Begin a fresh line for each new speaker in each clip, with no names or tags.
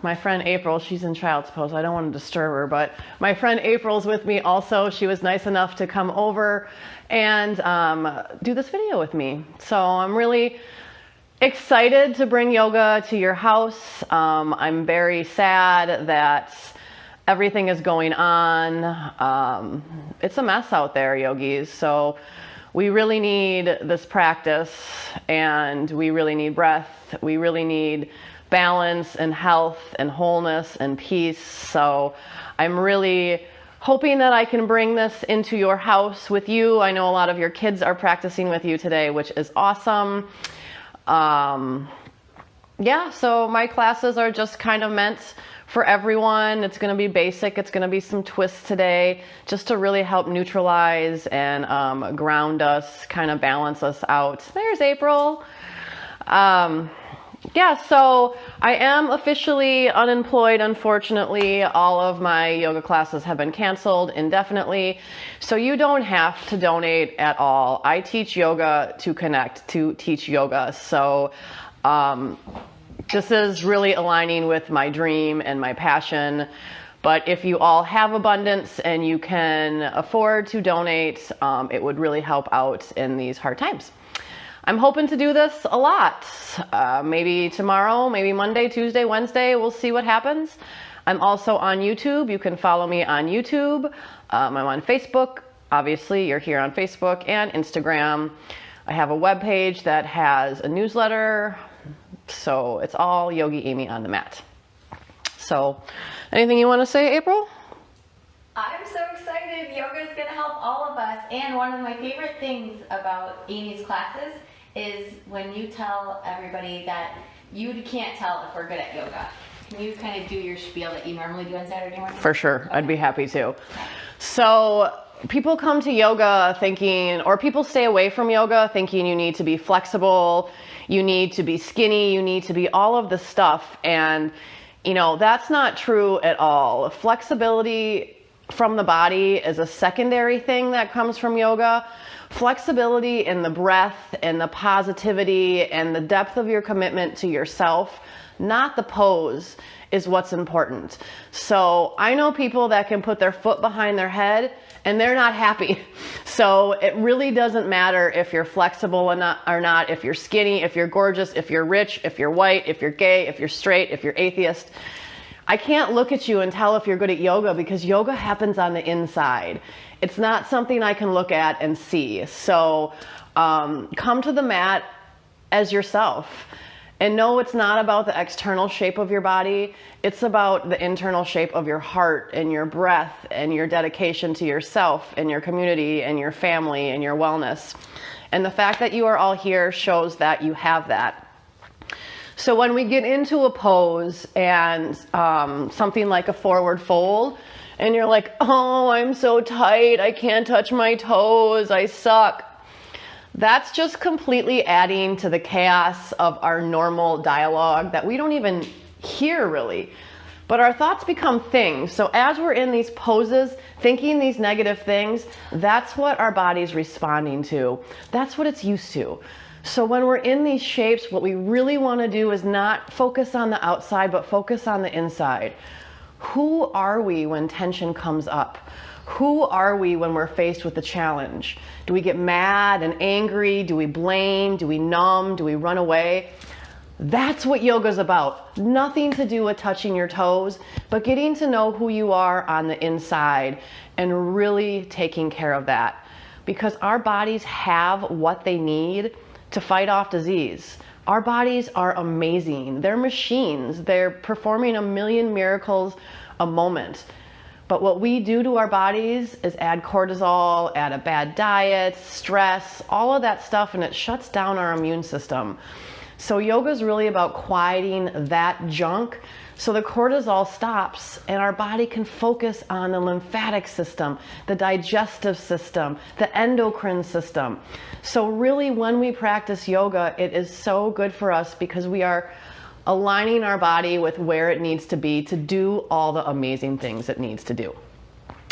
my friend April, she's in child's pose. I don't want to disturb her, but my friend April's with me also. She was nice enough to come over and do this video with me. So I'm really excited to bring yoga to your house. I'm very sad that everything is going on. It's a mess out there, yogis. So we really need this practice, and we really need breath. We really need balance and health and wholeness and peace. So I'm really hoping that I can bring this into your house with you. I know a lot of your kids are practicing with you today, which is awesome. Yeah, so my classes are just kind of meant for everyone. It's going to be basic. It's going to be some twists today, just to really help neutralize and ground us, kind of balance us out. There's April. Yeah, so I am officially unemployed, unfortunately. All of my yoga classes have been canceled indefinitely, so you don't have to donate at all. I teach yoga to connect, to teach yoga. So this is really aligning with my dream and my passion. But if you all have abundance and you can afford to donate, it would really help out in these hard times. I'm hoping to do this a lot. Maybe tomorrow, maybe Monday, Tuesday, Wednesday. We'll see what happens. I'm also on YouTube. You can follow me on YouTube. I'm on Facebook. Obviously, you're here on Facebook and Instagram. I have a webpage that has a newsletter. So it's all Yogi Amy on the mat. So anything you want to say, April?
I'm so excited. Yoga is going to help all of us. And one of my favorite things about Amy's classes is when you tell everybody that you can't tell if we're good at yoga. Can you kind of do your spiel that you normally do on Saturday morning?
For sure. Okay. I'd be happy to. So people come to yoga thinking, or people stay away from yoga thinking you need to be flexible, you need to be skinny, you need to be all of this stuff. And, you know, that's not true at all. Flexibility from the body is a secondary thing that comes from yoga. Flexibility in the breath and the positivity and the depth of your commitment to yourself, not the pose, is what's important. So I know people that can put their foot behind their head and they're not happy. So it really doesn't matter if you're flexible or not, if you're skinny, if you're gorgeous, if you're rich, if you're white, if you're gay, if you're straight, if you're atheist. I can't look at you and tell if you're good at yoga, because yoga happens on the inside. It's not something I can look at and see. So come to the mat as yourself. And no, it's not about the external shape of your body. It's about the internal shape of your heart and your breath and your dedication to yourself and your community and your family and your wellness. And the fact that you are all here shows that you have that. So when we get into a pose and something like a forward fold, and you're like, oh, I'm so tight, I can't touch my toes, I suck. That's just completely adding to the chaos of our normal dialogue that we don't even hear really. But our thoughts become things. So as we're in these poses, thinking these negative things, that's what our body's responding to. That's what it's used to. So when we're in these shapes, what we really want to do is not focus on the outside, but focus on the inside. Who are we when tension comes up? Who are we when we're faced with a challenge? Do we get mad and angry? Do we blame? Do we numb? Do we run away? That's what yoga's about. Nothing to do with touching your toes, but getting to know who you are on the inside and really taking care of that. Because our bodies have what they need to fight off disease. Our bodies are amazing. They're machines. They're performing a million miracles a moment. But what we do to our bodies is add cortisol, add a bad diet, stress, all of that stuff, and it shuts down our immune system. So yoga is really about quieting that junk so the cortisol stops and our body can focus on the lymphatic system, the digestive system, the endocrine system. So really when we practice yoga, it is so good for us because we are aligning our body with where it needs to be to do all the amazing things it needs to do.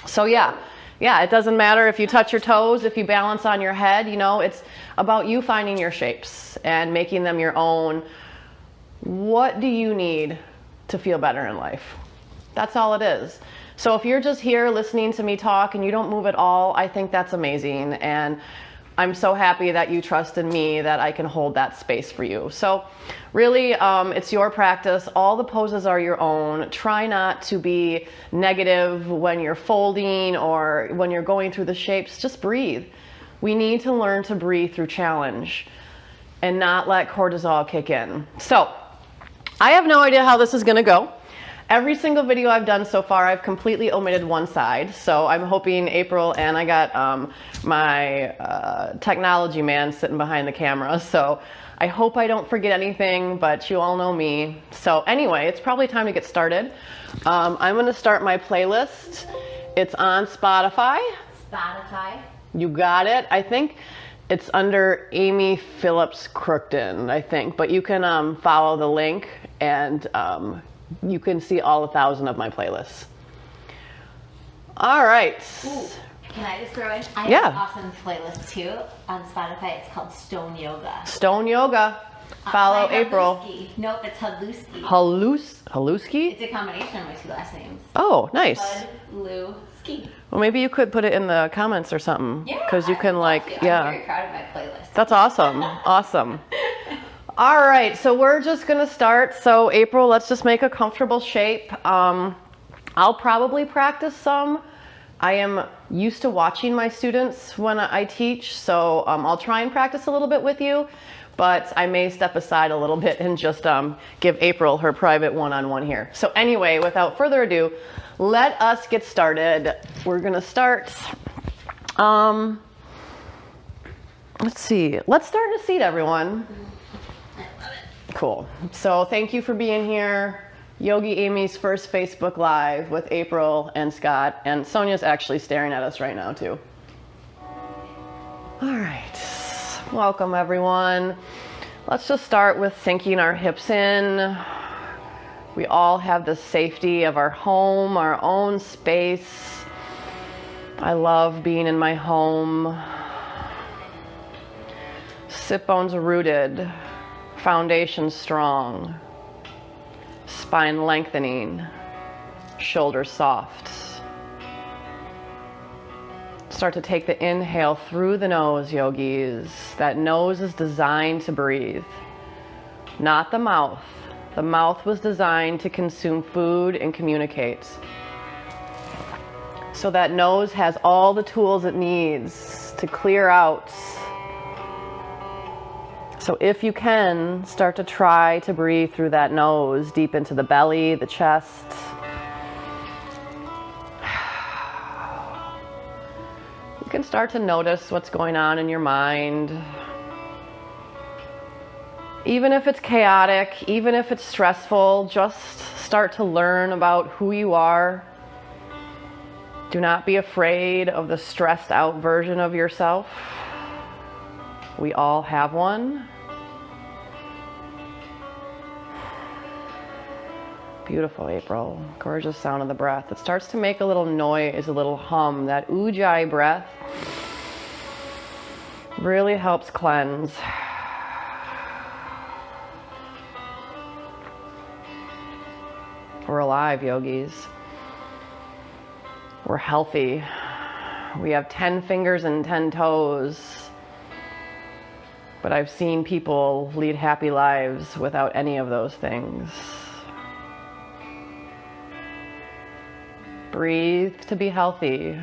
So yeah, it doesn't matter if you touch your toes, if you balance on your head, you know, it's about you finding your shapes and making them your own. What do you need to feel better in life. That's all it is. So if you're just here listening to me talk and you don't move at all, I think that's amazing. And I'm so happy that you trust in me that I can hold that space for you. So really, it's your practice. All the poses are your own. Try not to be negative when you're folding or when you're going through the shapes. Just breathe. We need to learn to breathe through challenge and not let cortisol kick in. So I have no idea how this is gonna go. Every single video I've done so far, I've completely omitted one side. So I'm hoping April, and I got my technology man sitting behind the camera. So I hope I don't forget anything, but you all know me. So anyway, it's probably time to get started. I'm gonna start my playlist. It's on Spotify.
Spotify.
You got it. I think it's under Amy Phillips Crookton, I think. But you can follow the link and you can see all 1,000 of my playlists. All right.
Ooh, can I just throw in? I have
Yeah.
an awesome playlist too on Spotify. It's called Stone Yoga.
Stone Yoga. Follow
By
April.
Haluski. Nope, it's Haluski.
Haluski?
It's a combination of my two last names.
Oh, nice.
Haluski.
Well, maybe you could put it in the comments or something.
Yeah.
Because you can
I'm very
yeah.
proud of my playlist.
That's awesome. Awesome. All right, so we're just gonna start. So April, let's just make a comfortable shape. I'll probably practice some. I am used to watching my students when I teach, so I'll try and practice a little bit with you, but I may step aside a little bit and just give April her private one-on-one here. So anyway, without further ado, let us get started. We're gonna start, let's see, let's start in a seat, everyone. Cool. So thank you for being here. Yogi Amy's first Facebook Live with April and Scott, and Sonia's actually staring at us right now too. All right, welcome everyone. Let's just start with sinking our hips in. We all have the safety of our home, our own space. I love being in my home. Sit bones rooted. Foundation strong, spine lengthening, shoulders soft. Start to take the inhale through the nose, yogis. That nose is designed to breathe, not the mouth. The mouth was designed to consume food and communicate. So that nose has all the tools it needs to clear out. So if you can, start to try to breathe through that nose, deep into the belly, the chest. You can start to notice what's going on in your mind. Even if it's chaotic, even if it's stressful, just start to learn about who you are. Do not be afraid of the stressed out version of yourself. We all have one. Beautiful, April. Gorgeous sound of the breath. It starts to make a little noise, a little hum. That ujjayi breath really helps cleanse. We're alive, yogis. We're healthy. We have 10 fingers and 10 toes. But I've seen people lead happy lives without any of those things. Breathe to be healthy.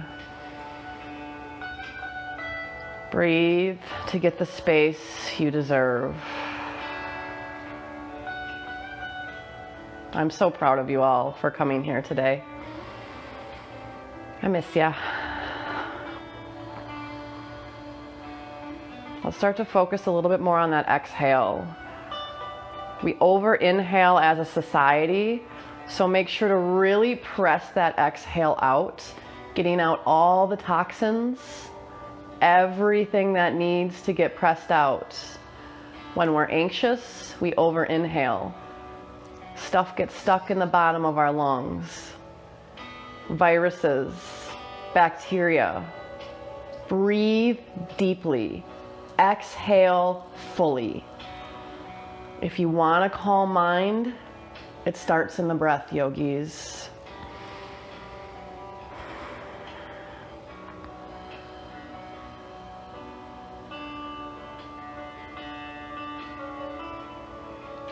Breathe to get the space you deserve. I'm so proud of you all for coming here today. I miss ya. Let's start to focus a little bit more on that exhale. We over inhale as a society, so make sure to really press that exhale out, getting out all the toxins, everything that needs to get pressed out. When we're anxious, we over inhale. Stuff gets stuck in the bottom of our lungs. Viruses, bacteria. Breathe deeply. Exhale fully. If you want a calm mind, It starts in the breath, yogis.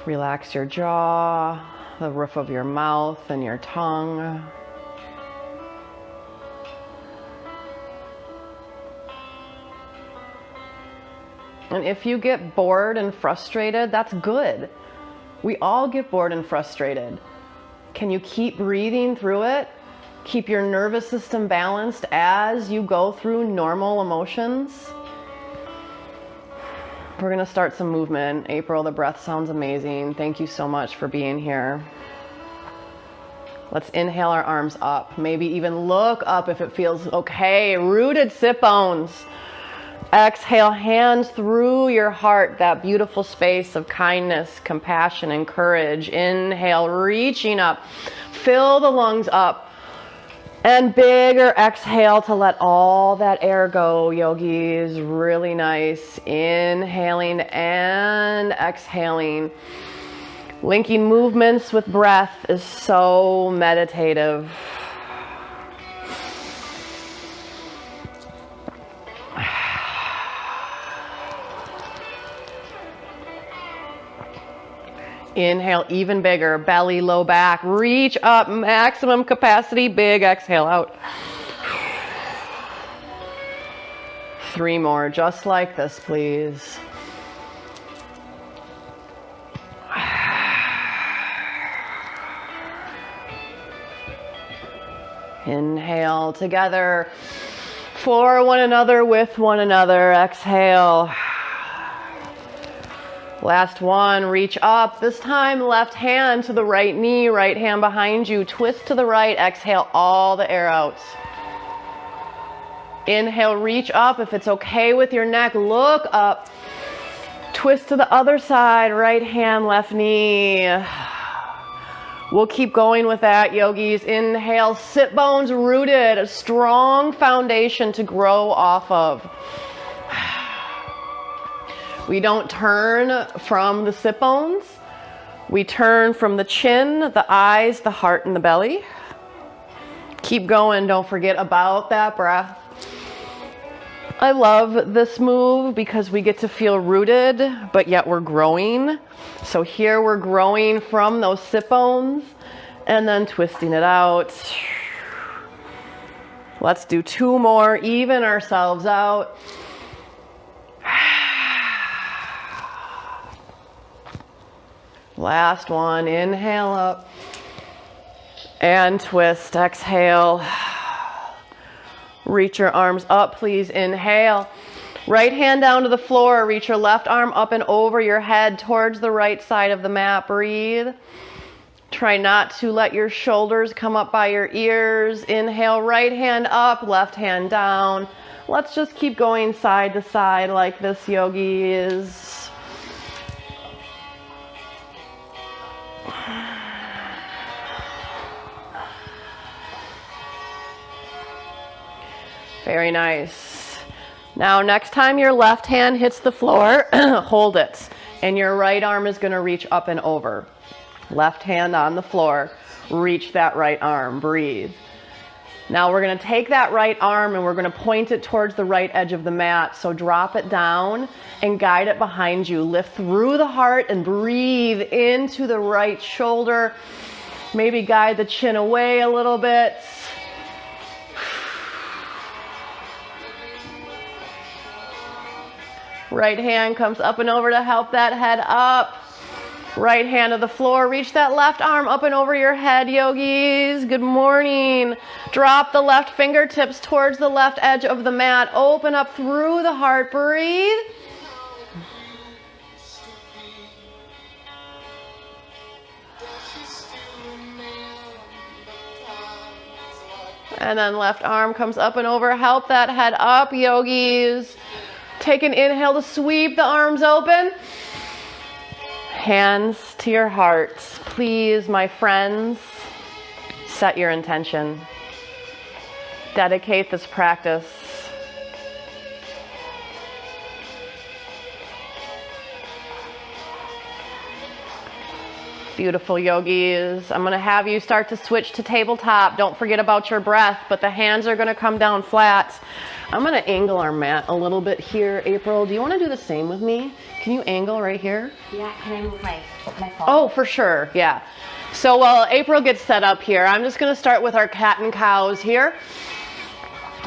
Relax your jaw, the roof of your mouth and your tongue. And if you get bored and frustrated, that's good. We all get bored and frustrated. Can you keep breathing through it? Keep your nervous system balanced as you go through normal emotions. We're gonna start some movement. April, the breath sounds amazing. Thank you so much for being here. Let's inhale our arms up. Maybe even look up if it feels okay. Rooted sit bones. Exhale, hands through your heart, that beautiful space of kindness, compassion, and courage. Inhale, reaching up. Fill the lungs up. And bigger exhale to let all that air go, yogis. Really nice. Inhaling and exhaling. Linking movements with breath is so meditative. Inhale, even bigger, belly, low back, reach up, maximum capacity, big exhale out. 3 more, just like this, please. Inhale together, for one another, with one another, exhale. Last one, reach up. This time, left hand to the right knee, right hand behind you. Twist to the right, exhale all the air out. Inhale, reach up. If it's okay with your neck, look up. Twist to the other side, right hand, left knee. We'll keep going with that, yogis. Inhale, sit bones rooted, a strong foundation to grow off of. We don't turn from the sit bones. We turn from the chin, the eyes, the heart, and the belly. Keep going. Don't forget about that breath. I love this move because we get to feel rooted, but yet we're growing. So here we're growing from those sit bones and then twisting it out. Let's do 2 more. Even ourselves out. Last one, inhale up and twist, exhale. Reach your arms up, please, inhale. Right hand down to the floor, reach your left arm up and over your head towards the right side of the mat, breathe. Try not to let your shoulders come up by your ears. Inhale, right hand up, left hand down. Let's just keep going side to side like this, yogis. Very nice. Now, next time your left hand hits the floor, hold it. And your right arm is going to reach up and over. Left hand on the floor, reach that right arm, breathe. Now we're going to take that right arm and we're going to point it towards the right edge of the mat. So drop it down and guide it behind you. Lift through the heart and breathe into the right shoulder. Maybe guide the chin away a little bit. Right hand comes up and over to help that head up. Right hand to the floor. Reach that left arm up and over your head, yogis. Good morning. Drop the left fingertips towards the left edge of the mat. Open up through the heart. Breathe. And then left arm comes up and over. Help that head up, yogis. Take an inhale to sweep the arms open. Hands to your hearts. Please, my friends, set your intention. Dedicate this practice. Beautiful, yogis. I'm going to have you start to switch to tabletop. Don't forget about your breath, but the hands are going to come down flat. I'm going to angle our mat a little bit here. April, do you want to do the same with me? Can you angle right here?
Yeah, can I move my phone?
Oh, for sure, yeah. So while April gets set up here, I'm just going to start with our cat and cows here.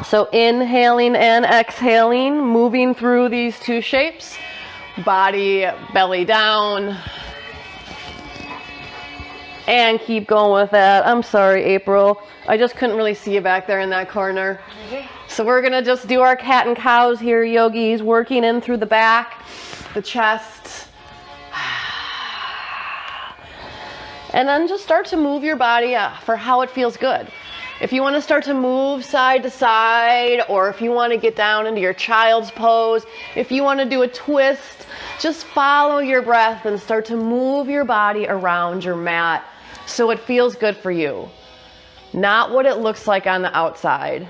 So inhaling and exhaling, moving through these two shapes. Body, belly down. And keep going with that. I'm sorry, April. I just couldn't really see you back there in that corner. So we're going to just do our cat and cows here, yogis, working in through the back, the chest. And then just start to move your body for how it feels good. If you want to start to move side to side, or if you want to get down into your child's pose, if you want to do a twist, just follow your breath and start to move your body around your mat so it feels good for you. Not what it looks like on the outside,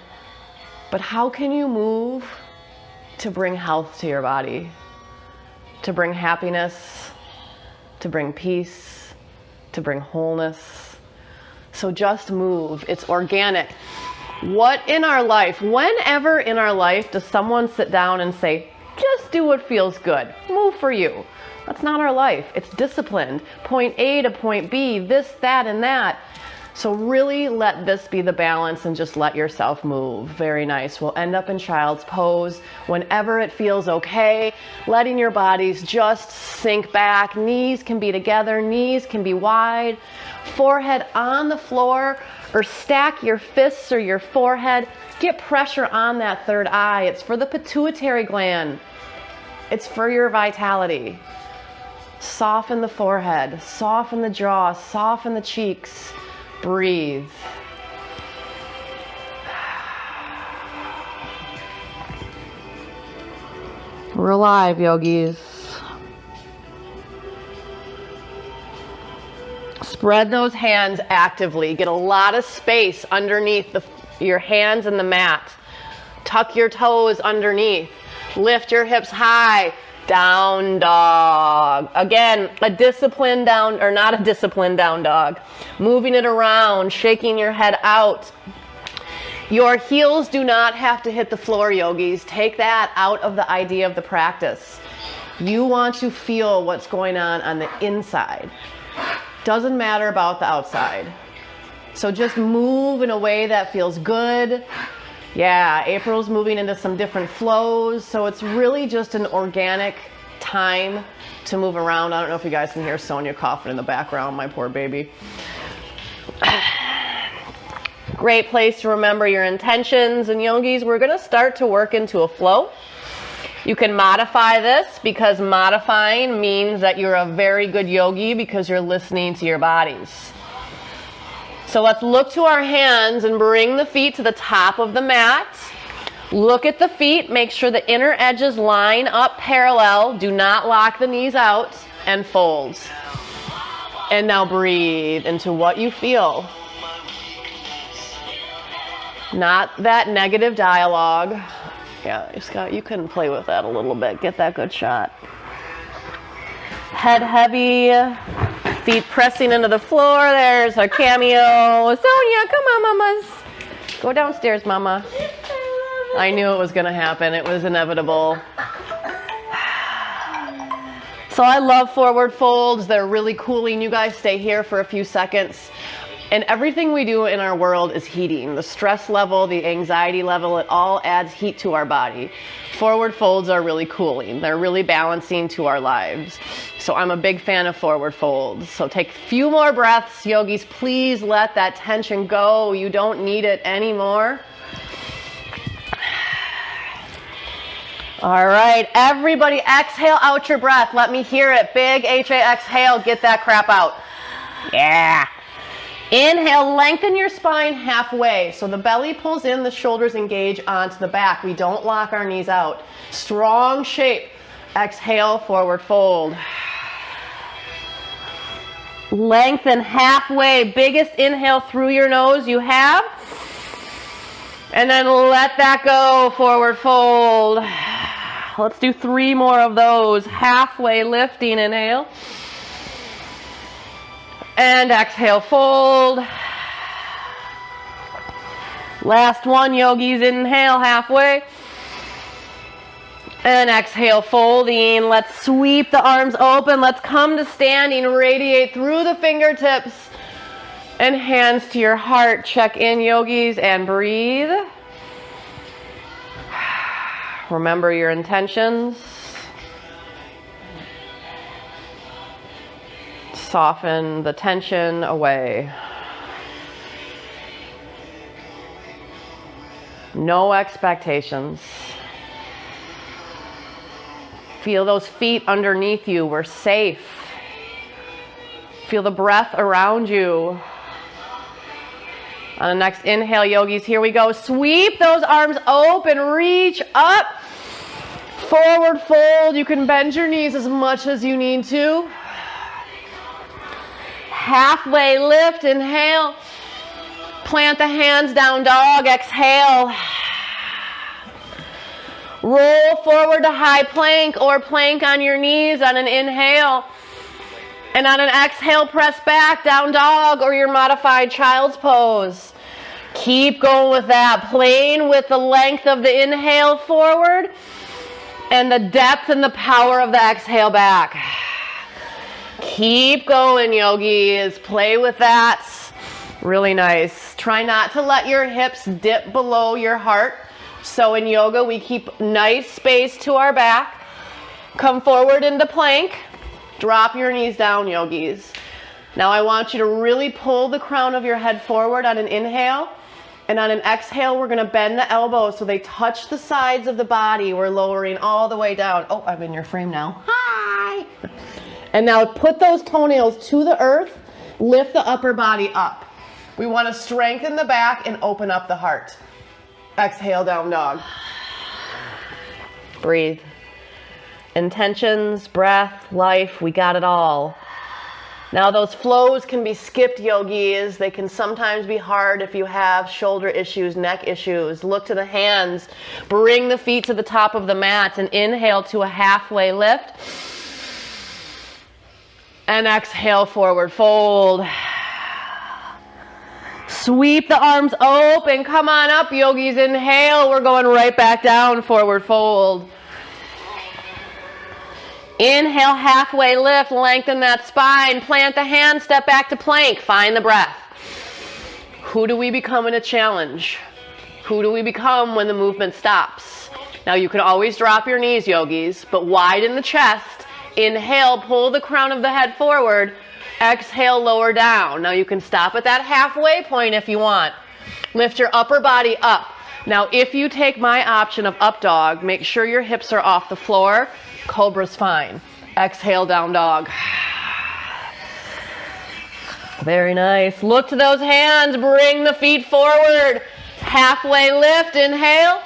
but how can you move to bring health to your body, to bring happiness, to bring peace, to bring wholeness. So just move. It's organic. What in our life, whenever in our life does someone sit down and say, just do what feels good, move for you? That's not our life. It's disciplined. Point A to point B, this, that, and that. So really let this be the balance and just let yourself move. Very nice. We'll end up in child's pose whenever it feels okay. Letting your bodies just sink back. Knees can be together. Knees can be wide. Forehead on the floor, or stack your fists or your forehead. Get pressure on that third eye. It's for the pituitary gland. It's for your vitality. Soften the forehead. Soften the jaw. Soften the cheeks. Breathe. We're alive, yogis. Spread those hands actively. Get a lot of space underneath your hands and the mat. Tuck your toes underneath. Lift your hips high. Down dog. Again, a disciplined down, or not a disciplined down dog. Moving it around, shaking your head out. Your heels do not have to hit the floor, yogis. Take that out of the idea of the practice. You want to feel what's going on the inside. Doesn't matter about the outside. So just move in a way that feels good. Yeah, April's moving into some different flows, so it's really just an organic time to move around. I don't know if you guys can hear Sonia coughing in the background, my poor baby. Great place to remember your intentions. And yogis, we're going to start to work into a flow. You can modify this, because modifying means that you're a very good yogi because you're listening to your bodies. So let's look to our hands and bring the feet to the top of the mat. Look at the feet. Make sure the inner edges line up parallel. Do not lock the knees out, and fold. And now breathe into what you feel. Not that negative dialogue. Yeah, Scott, you can play with that a little bit. Get that good shot. Head heavy. Feet pressing into the floor. There's our cameo. Sonia, come on, mamas. Go downstairs, mama. I knew it was going to happen. It was inevitable. So I love forward folds. They're really cooling. You guys stay here for a few seconds. And everything we do in our world is heating. The stress level, the anxiety level, it all adds heat to our body. Forward folds are really cooling. They're really balancing to our lives. So I'm a big fan of forward folds. So take a few more breaths, yogis. Please let that tension go. You don't need it anymore. All right, everybody exhale out your breath. Let me hear it. Big HA exhale. Get that crap out. Yeah. Inhale, lengthen your spine halfway. So the belly pulls in, the shoulders engage onto the back. We don't lock our knees out. Strong shape. Exhale, forward fold. Lengthen halfway. Biggest inhale through your nose you have. And then let that go, forward fold. Let's do 3 more of those. Halfway lifting, inhale. And exhale, fold. Last one, yogis. Inhale, halfway. And exhale, folding. Let's sweep the arms open. Let's come to standing. Radiate through the fingertips and hands to your heart. Check in, yogis, and breathe. Remember your intentions. Soften the tension away. No expectations. Feel those feet underneath you. We're safe. Feel the breath around you. On the next inhale, yogis, here we go. Sweep those arms open. Reach up. Forward fold. You can bend your knees as much as you need to. Halfway lift. Inhale. Plant the hands, down dog. Exhale. Roll forward to high plank or plank on your knees on an inhale. And on an exhale, press back, down dog or your modified child's pose. Keep going with that. Playing with the length of the inhale forward and the depth and the power of the exhale back. Keep going, yogis. Play with that. Really nice. Try not to let your hips dip below your heart. So in yoga, we keep nice space to our back. Come forward into plank. Drop your knees down, yogis. Now I want you to really pull the crown of your head forward on an inhale. And on an exhale, we're going to bend the elbows so they touch the sides of the body. We're lowering all the way down. Oh, I'm in your frame now. Hi! And now put those toenails to the earth. Lift the upper body up. We want to strengthen the back and open up the heart. Exhale, down dog. Breathe. Intentions, breath, life, we got it all. Now those flows can be skipped, yogis. They can sometimes be hard if you have shoulder issues, neck issues. Look to the hands. Bring the feet to the top of the mat and inhale to a halfway lift. And exhale, forward fold. Sweep the arms open. Come on up, yogis. Inhale. We're going right back down, forward fold. Inhale, halfway lift, lengthen that spine, plant the hand, step back to plank, find the breath. Who do we become in a challenge? Who do we become when the movement stops? Now you can always drop your knees, yogis, but widen the chest. Inhale, pull the crown of the head forward. Exhale, lower down. Now you can stop at that halfway point if you want. Lift your upper body up. Now if you take my option of up dog, make sure your hips are off the floor. Cobra's fine. Exhale, down dog. Very nice. Look to those hands. Bring the feet forward. Halfway lift. Inhale.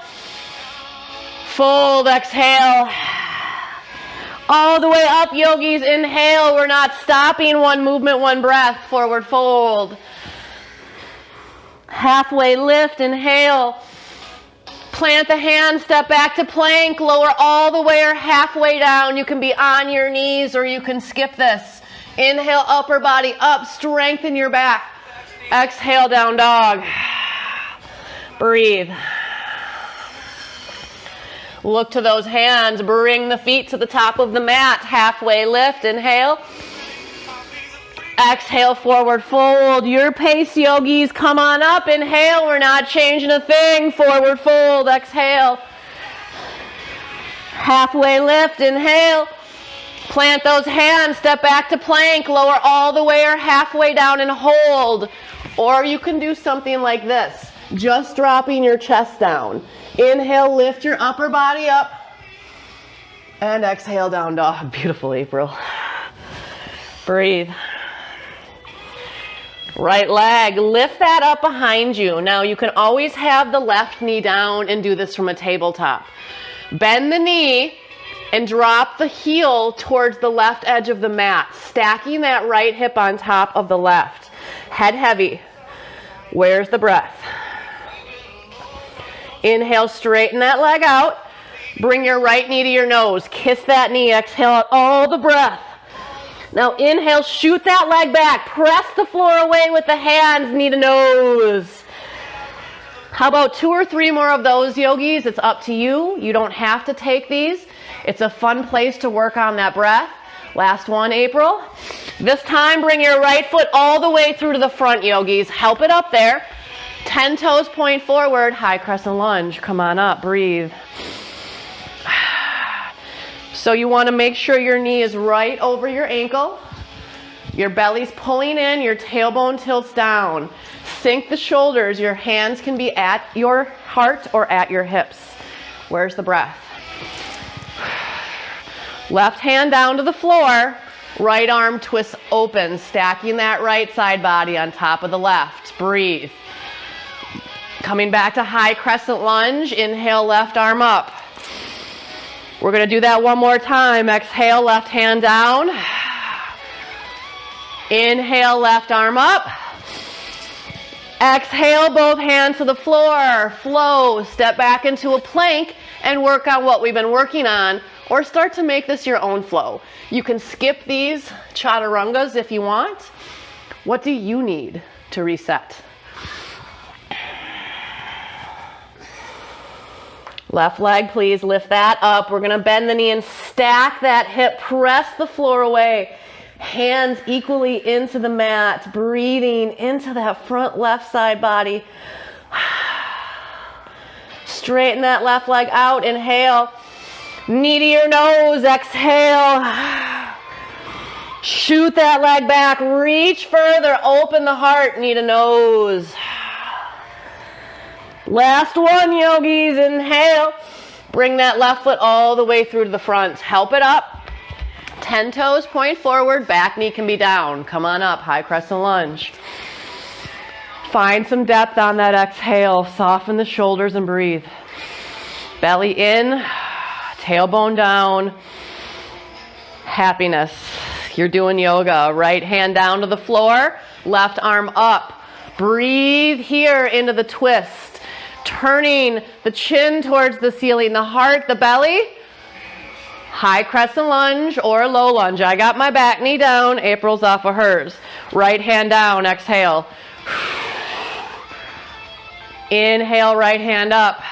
Fold. Exhale. All the way up, yogis. Inhale. We're not stopping. One movement, one breath. Forward fold. Halfway lift. Inhale. Plant the hand, step back to plank, lower all the way or halfway down. You can be on your knees or you can skip this. Inhale, upper body up, strengthen your back. Exhale, down dog. Breathe. Look to those hands, bring the feet to the top of the mat. Halfway lift, inhale. Exhale, forward fold. Your pace, yogis. Come on up. Inhale. We're not changing a thing. Forward fold. Exhale. Halfway lift. Inhale. Plant those hands. Step back to plank. Lower all the way or halfway down and hold. Or you can do something like this. Just dropping your chest down. Inhale. Lift your upper body up. And exhale, down dog. Beautiful, April. Breathe. Right leg, lift that up behind you. Now you can always have the left knee down and do this from a tabletop. Bend the knee and drop the heel towards the left edge of the mat, stacking that right hip on top of the left. Head heavy. Where's the breath? Inhale, straighten that leg out. Bring your right knee to your nose. Kiss that knee. Exhale out all the breath. Now inhale, shoot that leg back. Press the floor away with the hands, knee to nose. How about 2 or 3 more of those, yogis? It's up to you. You don't have to take these. It's a fun place to work on that breath. Last one, April. This time, bring your right foot all the way through to the front, yogis. Help it up there. 10 toes point forward, high crescent lunge. Come on up, breathe. So you want to make sure your knee is right over your ankle. Your belly's pulling in, your tailbone tilts down. Sink the shoulders. Your hands can be at your heart or at your hips. Where's the breath? Left hand down to the floor. Right arm twists open, stacking that right side body on top of the left. Breathe. Coming back to high crescent lunge. Inhale, left arm up. We're going to do that one more time. Exhale, left hand down. Inhale, left arm up. Exhale, both hands to the floor. Flow. Step back into a plank and work on what we've been working on, or start to make this your own flow. You can skip these chaturangas if you want. What do you need to reset? Left leg, please lift that up. We're going to bend the knee and stack that hip. Press the floor away. Hands equally into the mat. Breathing into that front left side body. Straighten that left leg out. Inhale. Knee to your nose. Exhale. Shoot that leg back. Reach further. Open the heart. Knee to nose. Last one, yogis. Inhale. Bring that left foot all the way through to the front. Help it up. 10 toes point forward. Back knee can be down. Come on up. High crescent lunge. Find some depth on that exhale. Soften the shoulders and breathe. Belly in. Tailbone down. Happiness. You're doing yoga. Right hand down to the floor. Left arm up. Breathe here into the twist. Turning the chin towards the ceiling, the heart, the belly. High crescent lunge or low lunge. I got my back knee down. April's off of hers. Right hand down. Exhale. Inhale, right hand up.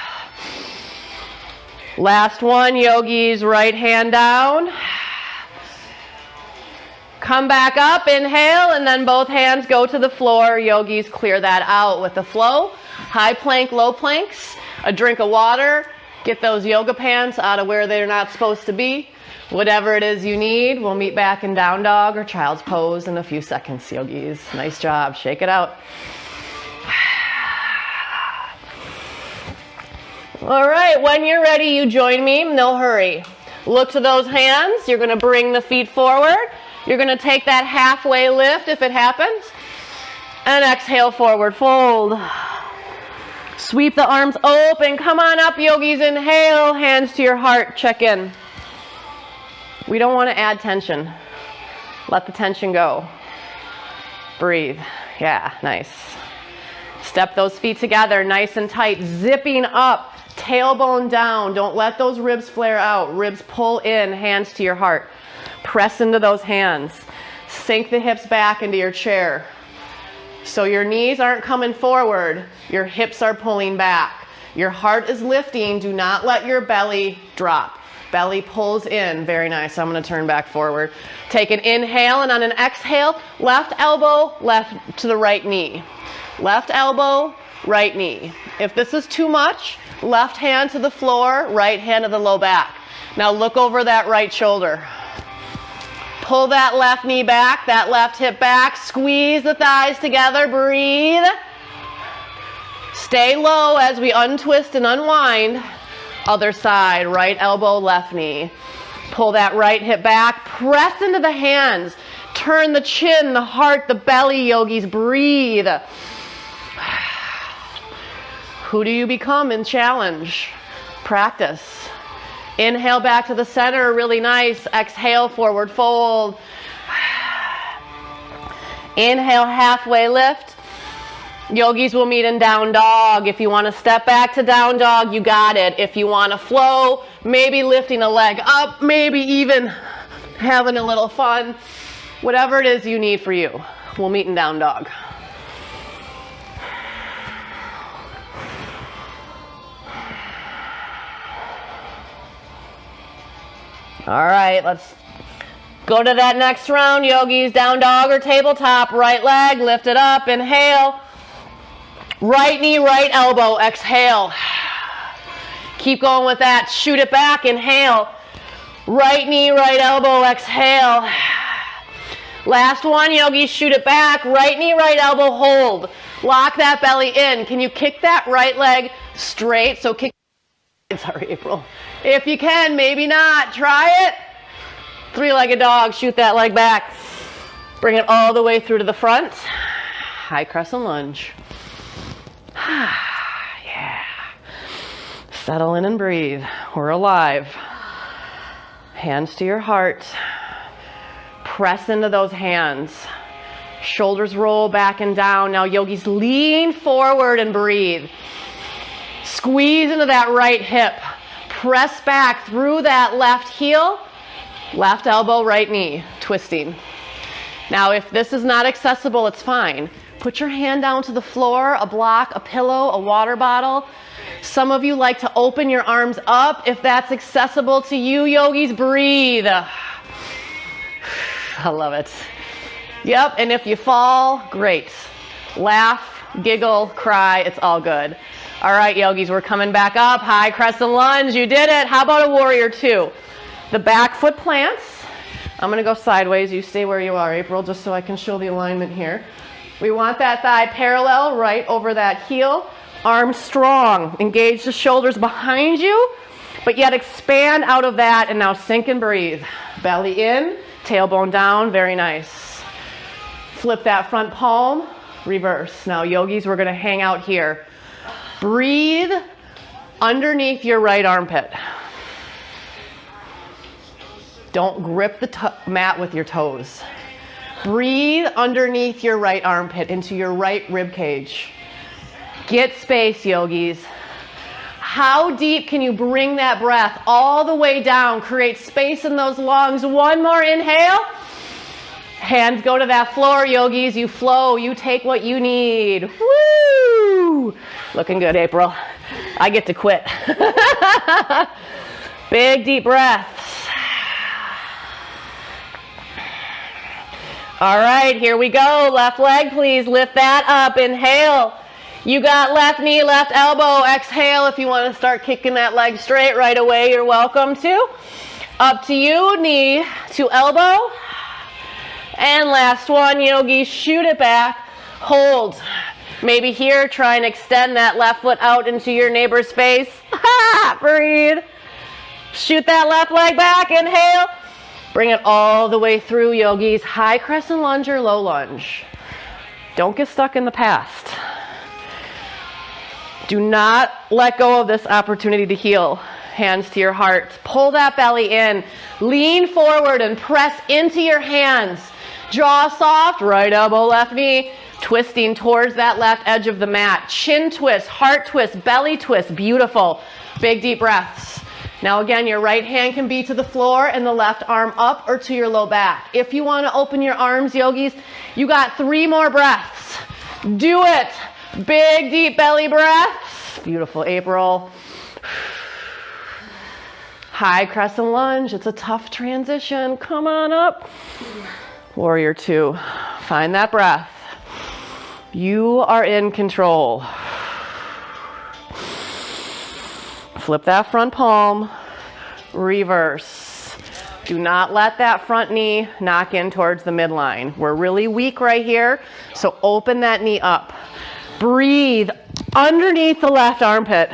Last one, yogis. Right hand down. Come back up. Inhale, and then both hands go to the floor. Yogis, clear that out with the flow. High plank, low planks, a drink of water, get those yoga pants out of where they're not supposed to be. Whatever it is you need, we'll meet back in down dog or child's pose in a few seconds, yogis. Nice job. Shake it out. All right, when you're ready, you join me. No hurry. Look to those hands. You're going to bring the feet forward. You're going to take that halfway lift if it happens. And exhale, forward fold. Sweep the arms open. Come on up, yogis. Inhale, hands to your heart. Check in. We don't want to add tension. Let the tension go. Breathe. Yeah, nice. Step those feet together, nice and tight. Zipping up, tailbone down. Don't let those ribs flare out. Ribs pull in, hands to your heart. Press into those hands. Sink the hips back into your chair. So your knees aren't coming forward, your hips are pulling back. Your heart is lifting, do not let your belly drop. Belly pulls in, very nice. I'm gonna turn back forward. Take an inhale, and on an exhale, left elbow, left to the right knee. Left elbow, right knee. If this is too much, left hand to the floor, right hand to the low back. Now look over that right shoulder. Pull that left knee back, that left hip back. Squeeze the thighs together. Breathe. Stay low as we untwist and unwind. Other side, right elbow, left knee. Pull that right hip back. Press into the hands. Turn the chin, the heart, the belly, yogis. Breathe. Who do you become in challenge? Practice. Inhale back to the center, really nice. Exhale, forward fold. Inhale, halfway lift. Yogis will meet in down dog. If you want to step back to down dog, you got it. If you want to flow, maybe lifting a leg up, maybe even having a little fun Whatever it is you need for you. We'll meet in down dog. All right, let's go to that next round, yogis. Down dog or tabletop. Right leg, lift it up, inhale. Right knee, right elbow, exhale. Keep going with that. Shoot it back, inhale. Right knee, right elbow, exhale. Last one, yogis, shoot it back. Right knee, right elbow, hold. Lock that belly in. Can you kick that right leg straight? So kick, sorry, April. If you can, maybe not. Try it. Three-legged dog, shoot that leg back. Bring it all the way through to the front. High crescent lunge. Yeah. Settle in and breathe. We're alive. Hands to your heart. Press into those hands. Shoulders roll back and down. Now, yogis, lean forward and breathe. Squeeze into that right hip. Press back through that left heel. Left elbow, right knee. Twisting. Now, if this is not accessible, it's fine. Put your hand down to the floor, a block, a pillow, a water bottle. Some of you like to open your arms up. If that's accessible to you, yogis, breathe. I love it. Yep, and if you fall, great. Laugh, giggle, cry, it's all good. All right, yogis, we're coming back up. High crescent lunge, you did it. How about a warrior two? The back foot plants. I'm gonna go sideways. You stay where you are, April, just so I can show the alignment here. We want that thigh parallel right over that heel. Arms strong. Engage the shoulders behind you, but yet expand out of that, and now sink and breathe. Belly in, tailbone down, very nice. Flip that front palm, reverse. Now, yogis, we're gonna hang out here. Breathe underneath your right armpit. Don't grip the mat with your toes. Breathe underneath your right armpit into your right rib cage. Get space, yogis. How deep can you bring that breath all the way down? Create space in those lungs. One more inhale. Hands go to that floor, yogis. You flow. You take what you need. Woo! Looking good, April. I get to quit. Big, deep breaths. All right, here we go. Left leg, please. Lift that up. Inhale. You got left knee, left elbow. Exhale. If you want to start kicking that leg straight right away, you're welcome to. Up to you. Knee to elbow. And last one, yogis. Shoot it back. Hold. Maybe here, try and extend that left foot out into your neighbor's face. Breathe. Shoot that left leg back. Inhale. Bring it all the way through, yogis. High crescent lunge or low lunge. Don't get stuck in the past. Do not let go of this opportunity to heal. Hands to your heart. Pull that belly in. Lean forward and press into your hands. Jaw soft, right elbow, left knee. Twisting towards that left edge of the mat. Chin twist, heart twist, belly twist. Beautiful. Big deep breaths. Now again, your right hand can be to the floor and the left arm up or to your low back. If you want to open your arms, yogis, you got 3 more breaths. Do it. Big, deep belly breaths. Beautiful, April. High crescent lunge. It's a tough transition. Come on up. Warrior two. Find that breath. You are in control. Flip that front palm, reverse. Do not let that front knee knock in towards the midline. We're really weak right here, so open that knee up. Breathe underneath the left armpit.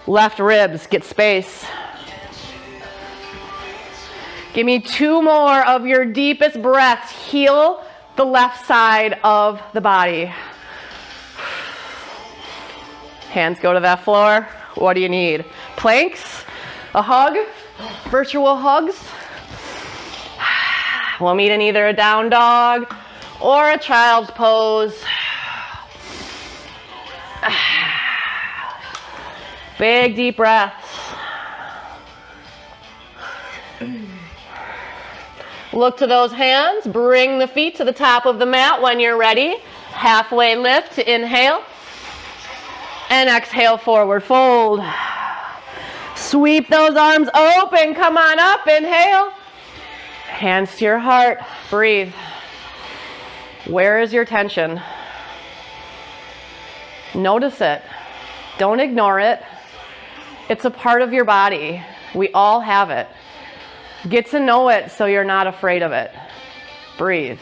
Left ribs, get space. Give me 2 more of your deepest breaths. Heal the left side of the body. Hands go to that floor. What do you need? Planks? A hug? Virtual hugs? We'll meet in either a down dog or a child's pose. Big deep breaths. Look to those hands. Bring the feet to the top of the mat when you're ready. Halfway lift to inhale. And exhale, forward fold. Sweep those arms open. Come on up. Inhale. Hands to your heart. Breathe. Where is your tension? Notice it. Don't ignore it. It's a part of your body. We all have it. Get to know it so you're not afraid of it. Breathe.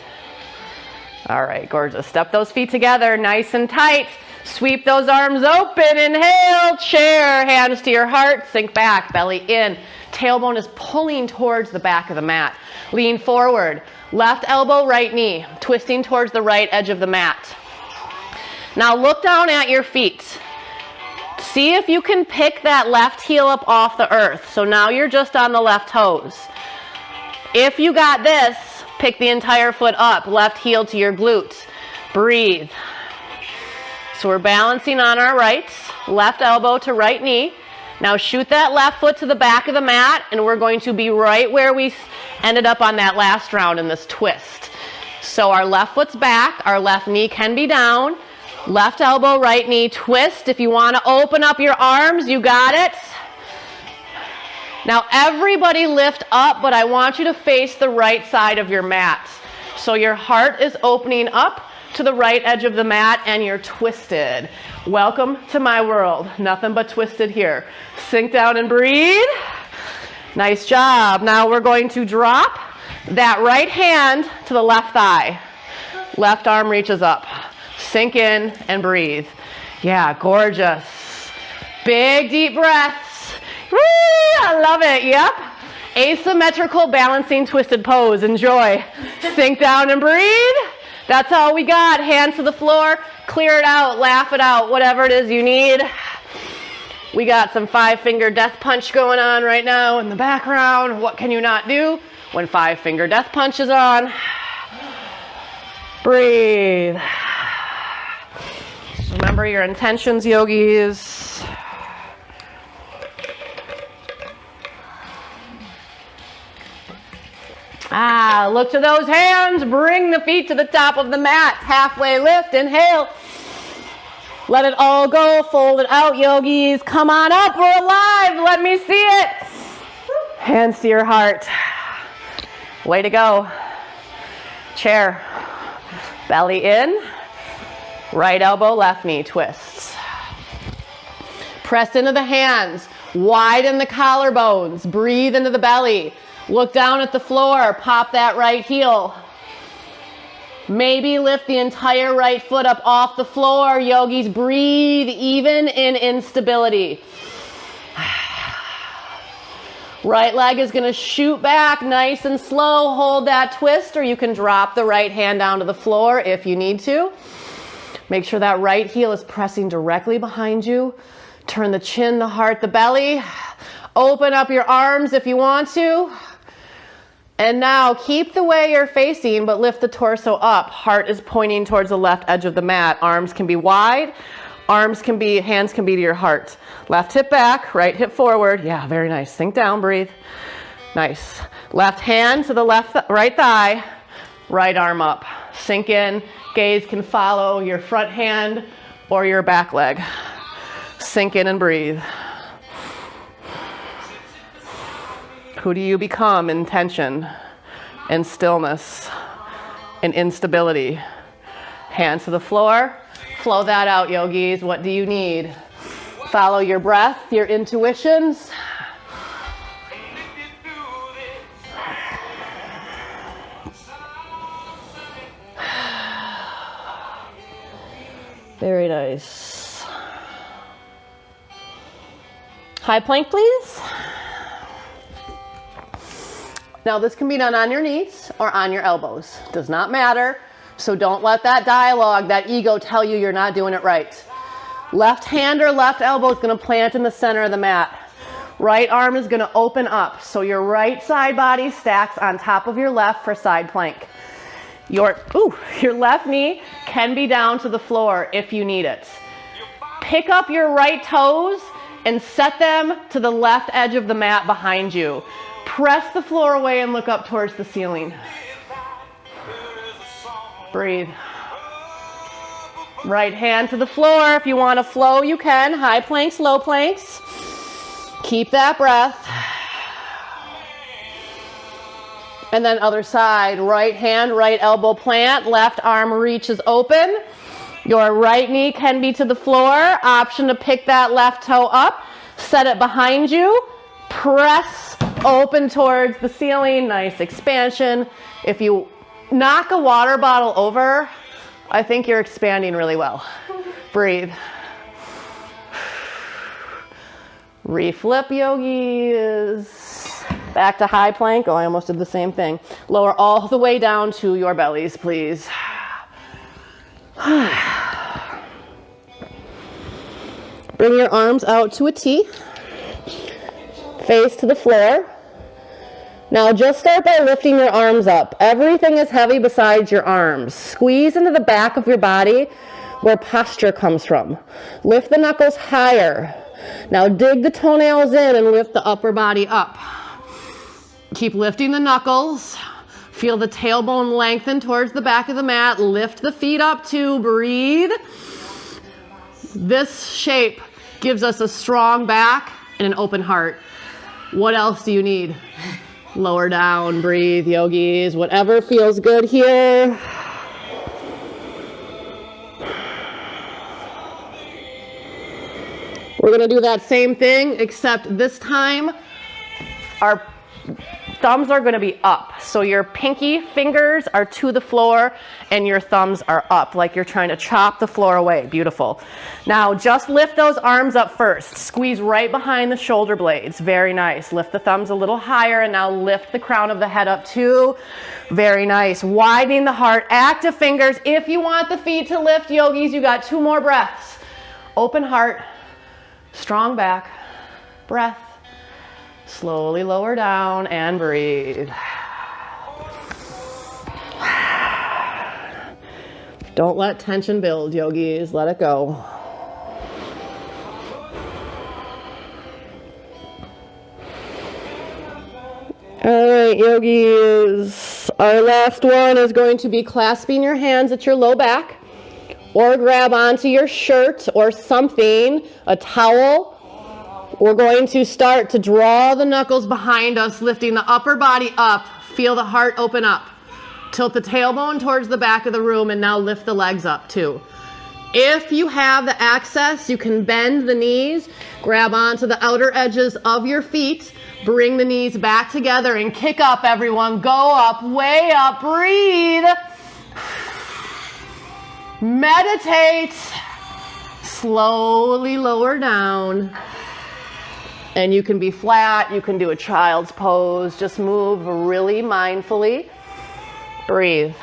All right, gorgeous. Step those feet together, nice and tight. Sweep those arms open. Inhale, chair, hands to your heart. Sink back, belly in. Tailbone is pulling towards the back of the mat. Lean forward. Left elbow, right knee, twisting towards the right edge of the mat. Now look down at your feet. See if you can pick that left heel up off the earth. So now you're just on the left toes. If you got this, pick the entire foot up, left heel to your glutes. Breathe. So we're balancing on our rights, left elbow to right knee. Now shoot that left foot to the back of the mat, and we're going to be right where we ended up on that last round in this twist. So our left foot's back, our left knee can be down. Left elbow, right knee, twist. If you want to open up your arms, you got it. Now everybody lift up, but I want you to face the right side of your mat. So your heart is opening up to the right edge of the mat and you're twisted. Welcome to my world. Nothing but twisted here. Sink down and breathe. Nice job. Now we're going to drop that right hand to the left thigh. Left arm reaches up. Sink in and breathe. Yeah, gorgeous. Big deep breaths. Woo, I love it. Yep. Asymmetrical balancing twisted pose. Enjoy. Sink down and breathe. That's all we got. Hands to the floor. Clear it out. Laugh it out. Whatever it is you need. We got some 5-finger death punch going on right now in the background. What can you not do when 5-finger death punch is on? Breathe. Remember your intentions, yogis. Look to those hands. Bring the feet to the top of the mat. Halfway lift. Inhale. Let it all go. Fold it out, yogis. Come on up. We're alive. Let me see it. Hands to your heart. Way to go. Chair. Belly in. Right elbow, left knee twists. Press into the hands. Widen the collarbones. Breathe into the belly. Look down at the floor. Pop that right heel. Maybe lift the entire right foot up off the floor. Yogis, breathe even in instability. Right leg is going to shoot back nice and slow. Hold that twist, or you can drop the right hand down to the floor if you need to. Make sure that right heel is pressing directly behind you. Turn the chin, the heart, the belly. Open up your arms if you want to. And now keep the way you're facing, but lift the torso up. Heart is pointing towards the left edge of the mat. Arms can be wide. Hands can be to your heart. Left hip back, right hip forward. Yeah, very nice. Sink down, breathe. Nice. Left hand to the right thigh. Right arm up. Sink in. Gaze can follow your front hand or your back leg. Sink in and breathe. Who do you become in tension and stillness and instability? Hands to the floor. Flow that out, yogis. What do you need? Follow your breath, your intuitions. Very nice. High plank, please. Now this can be done on your knees or on your elbows. Does not matter. So don't let that dialogue, that ego tell you you're not doing it right. Left hand or left elbow is going to plant in the center of the mat. Right arm is going to open up. So your right side body stacks on top of your left for side plank. Your left knee can be down to the floor if you need it. Pick up your right toes and set them to the left edge of the mat behind you. Press the floor away and look up towards the ceiling. Breathe. Right hand to the floor. If you want to flow, you can. High planks, low planks. Keep that breath. And then other side, right hand, right elbow plant, left arm reaches open. Your right knee can be to the floor. Option to pick that left toe up. Set it behind you. Press open towards the ceiling. Nice expansion. If you knock a water bottle over, I think you're expanding really well. Breathe. Reflip, yogis. Back to high plank. Oh, I almost did the same thing. Lower all the way down to your bellies, please. Bring your arms out to a T. Face to the floor. Now just start by lifting your arms up. Everything is heavy besides your arms. Squeeze into the back of your body where posture comes from. Lift the knuckles higher. Now dig the toenails in and lift the upper body up. Keep lifting the knuckles. Feel the tailbone lengthen towards the back of the mat. Lift the feet up too. Breathe. This shape gives us a strong back and an open heart. What else do you need? Lower down, breathe, yogis. Whatever feels good here. We're going to do that same thing, except this time our thumbs are going to be up. So your pinky fingers are to the floor and your thumbs are up, like you're trying to chop the floor away. Beautiful. Now just lift those arms up first. Squeeze right behind the shoulder blades. Very nice. Lift the thumbs a little higher and now lift the crown of the head up too. Very nice. Widening the heart. Active fingers. If you want the feet to lift, yogis, you got 2 more breaths. Open heart. Strong back. Breath. Slowly lower down and breathe. Don't let tension build, yogis. Let it go. All right, yogis. Our last one is going to be clasping your hands at your low back or grab onto your shirt or something, a towel. We're going to start to draw the knuckles behind us, lifting the upper body up. Feel the heart open up. Tilt the tailbone towards the back of the room and now lift the legs up too. If you have the access, you can bend the knees, grab onto the outer edges of your feet, bring the knees back together and kick up, everyone. Go up, way up, breathe. Meditate. Slowly lower down. And you can be flat, you can do a child's pose, just move really mindfully. Breathe.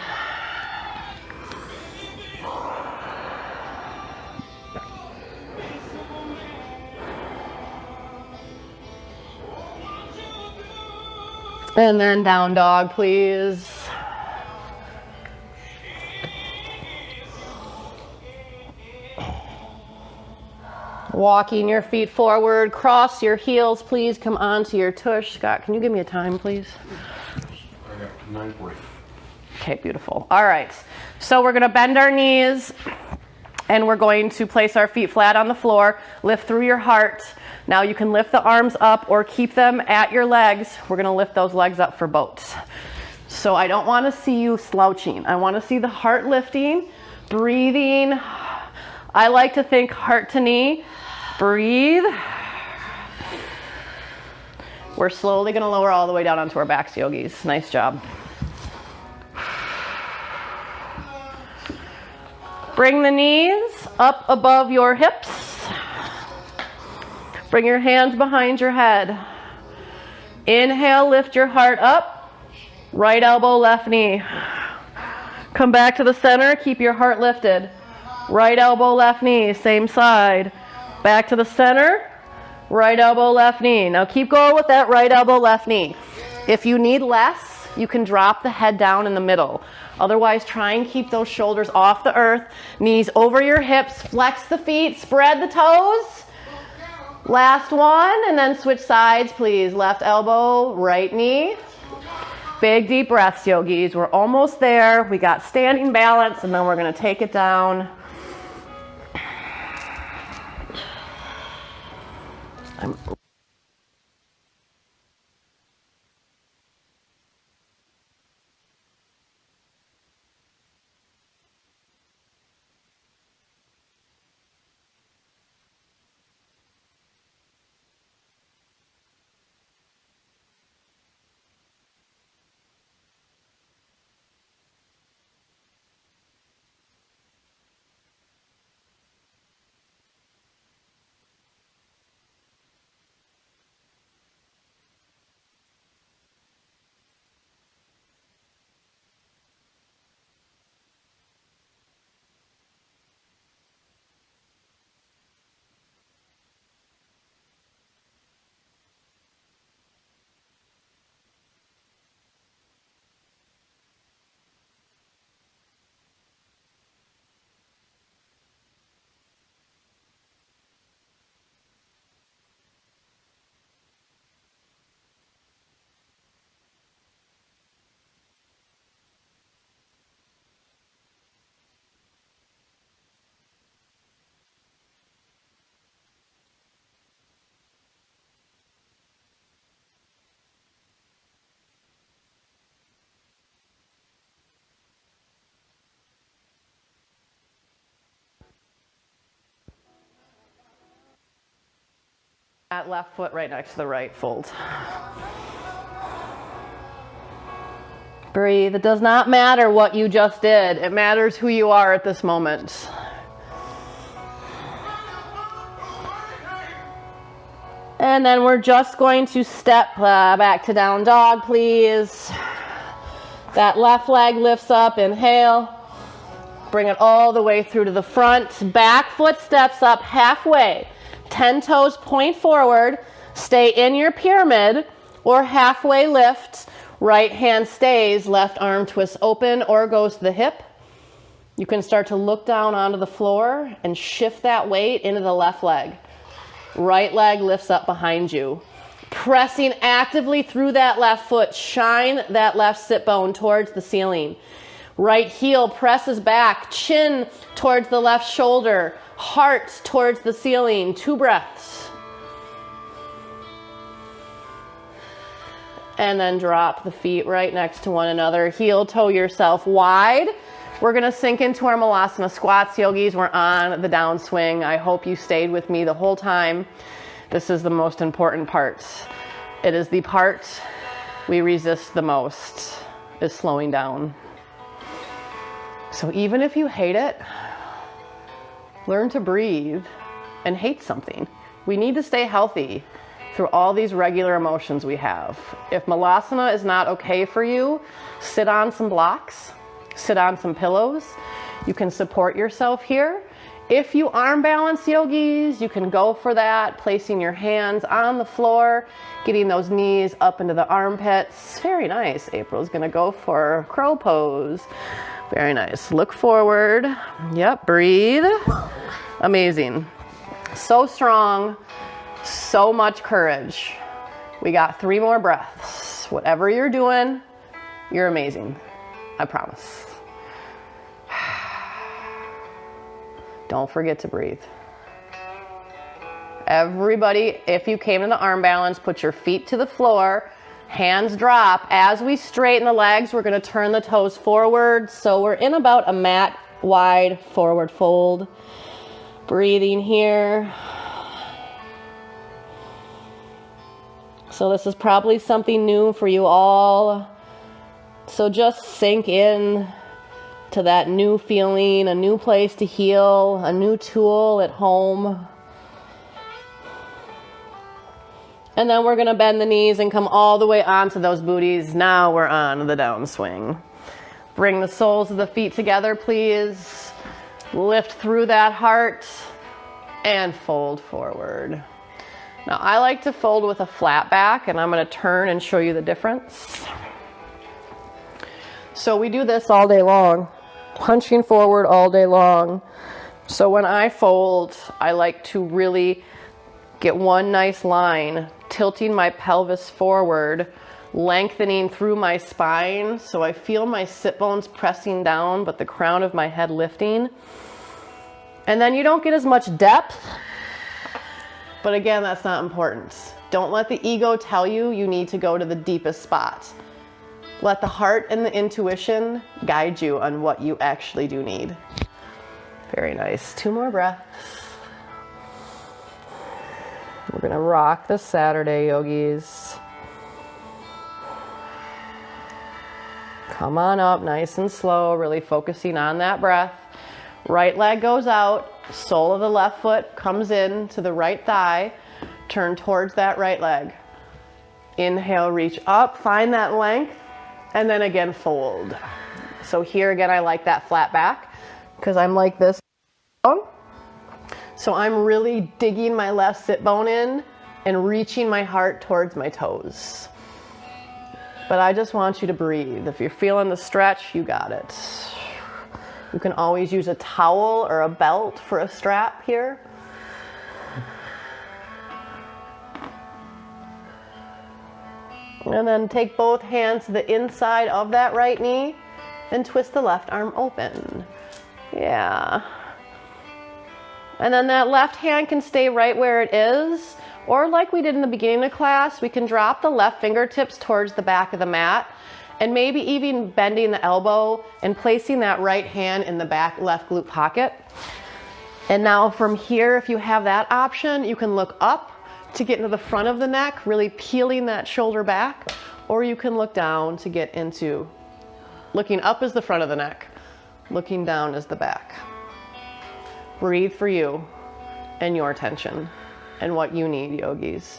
And then down dog, please. Walking your feet forward, cross your heels, please. Come onto your tush. Scott, can you give me a time, please?
I got 9:40.
Okay, beautiful. All right, so we're gonna bend our knees and we're going to place our feet flat on the floor, lift through your heart. Now you can lift the arms up or keep them at your legs. We're gonna lift those legs up for boats. So I don't wanna see you slouching. I wanna see the heart lifting, breathing. I like to think heart to knee. Breathe. We're slowly gonna lower all the way down onto our backs, yogis. Nice job. Bring the knees up above your hips. Bring your hands behind your head. Inhale, lift your heart up. Right elbow, left knee. Come back to the center, keep your heart lifted. Right elbow, left knee, same side. Back to the center, right elbow, left knee. Now keep going with that right elbow, left knee. If you need less, you can drop the head down in the middle. Otherwise, try and keep those shoulders off the earth, knees over your hips, flex the feet, spread the toes. Last one, and then switch sides, please. Left elbow, right knee. Big deep breaths, yogis. We're almost there. We got standing balance, and then we're gonna take it down. That left foot right next to the right, fold. Breathe. It does not matter what you just did. It matters who you are at this moment. And then we're just going to step back to down dog, please. That left leg lifts up, inhale. Bring it all the way through to the front. Back foot steps up halfway. 10 toes point forward. Stay in your pyramid or halfway lift. Right hand stays, left arm twists open or goes to the hip. You can start to look down onto the floor and shift that weight into the left leg. Right leg lifts up behind you. Pressing actively through that left foot, shine that left sit bone towards the ceiling. Right heel presses back, chin towards the left shoulder, heart towards the ceiling. 2 breaths. And then drop the feet right next to one another. Heel toe yourself wide. We're gonna sink into our Malasana squats, yogis. We're on the downswing. I hope you stayed with me the whole time. This is the most important part. It is the part we resist the most, is slowing down. So even if you hate it, learn to breathe and hate something. We need to stay healthy through all these regular emotions we have. If Malasana is not okay for you, sit on some blocks, sit on some pillows. You can support yourself here. If you arm balance, yogis, you can go for that, placing your hands on the floor, getting those knees up into the armpits. Very nice. April's gonna go for crow pose. Very nice. Look forward. Yep, breathe. Amazing. So strong, so much courage. We got 3 more breaths. Whatever you're doing, you're amazing. I promise. Don't forget to breathe. Everybody, if you came in the arm balance, put your feet to the floor, hands drop. As we straighten the legs, we're gonna turn the toes forward. So we're in about a mat wide forward fold. Breathing here. So this is probably something new for you all. So just sink in to that new feeling, a new place to heal, a new tool at home. And then we're gonna bend the knees and come all the way onto those booties. Now we're on the downswing. Bring the soles of the feet together, please. Lift through that heart and fold forward. Now I like to fold with a flat back, and I'm gonna turn and show you the difference. So we do this all day long, punching forward all day long. So when I fold, I like to really Get one nice line, tilting my pelvis forward, lengthening through my spine so I feel my sit bones pressing down but the crown of my head lifting. And then you don't get as much depth, but again, that's not important. Don't let the ego tell you you need to go to the deepest spot. Let the heart and the intuition guide you on what you actually do need. Very nice. 2 more breaths. We're gonna rock this Saturday, yogis. Come on up, nice and slow, really focusing on that breath. Right leg goes out, sole of the left foot comes in to the right thigh, turn towards that right leg. Inhale, reach up, find that length, and then again fold. So here again, I like that flat back because I'm like this. So I'm really digging my left sit bone in and reaching my heart towards my toes. But I just want you to breathe. If you're feeling the stretch, you got it. You can always use a towel or a belt for a strap here. And then take both hands to the inside of that right knee and twist the left arm open. Yeah. And then that left hand can stay right where it is, or like we did in the beginning of class, we can drop the left fingertips towards the back of the mat and maybe even bending the elbow and placing that right hand in the back left glute pocket. And now from here, if you have that option, you can look up to get into the front of the neck, really peeling that shoulder back, or you can look down to get into, looking up is the front of the neck, looking down is the back. Breathe for you and your tension and what you need, yogis.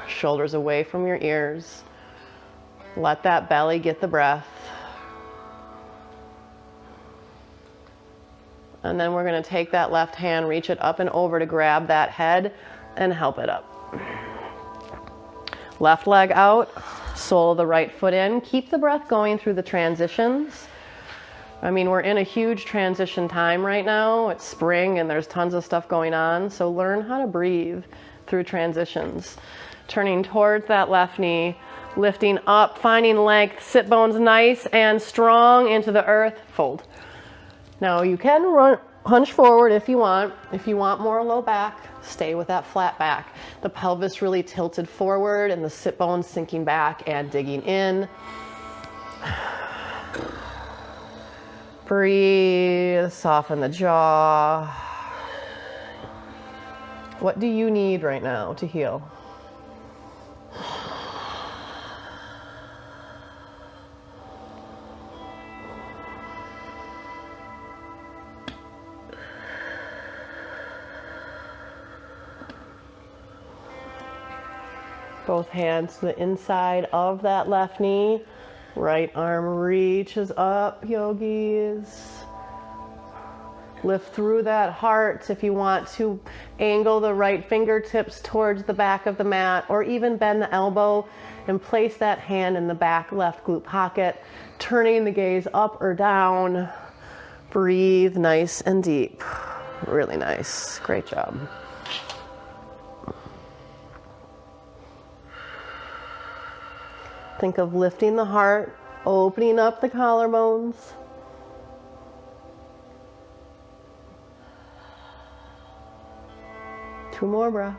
Shoulders away from your ears. Let that belly get the breath. And then we're going to take that left hand, reach it up and over to grab that head and help it up. Left leg out, sole of the right foot in. Keep the breath going through the transitions. I mean, we're in a huge transition time right now. It's spring and there's tons of stuff going on. So learn how to breathe through transitions. Turning towards that left knee, lifting up, finding length, sit bones nice and strong into the earth, fold. Now you can hunch forward if you want. If you want more low back, stay with that flat back. The pelvis really tilted forward and the sit bones sinking back and digging in. Breathe, soften the jaw. What do you need right now to heal? Both hands to the inside of that left knee. Right arm reaches up, yogis. Lift through that heart if you want to angle the right fingertips towards the back of the mat, or even bend the elbow and place that hand in the back left glute pocket, turning the gaze up or down. Breathe nice and deep. Really nice. Great job. Think of lifting the heart, opening up the collarbones. Two more breaths.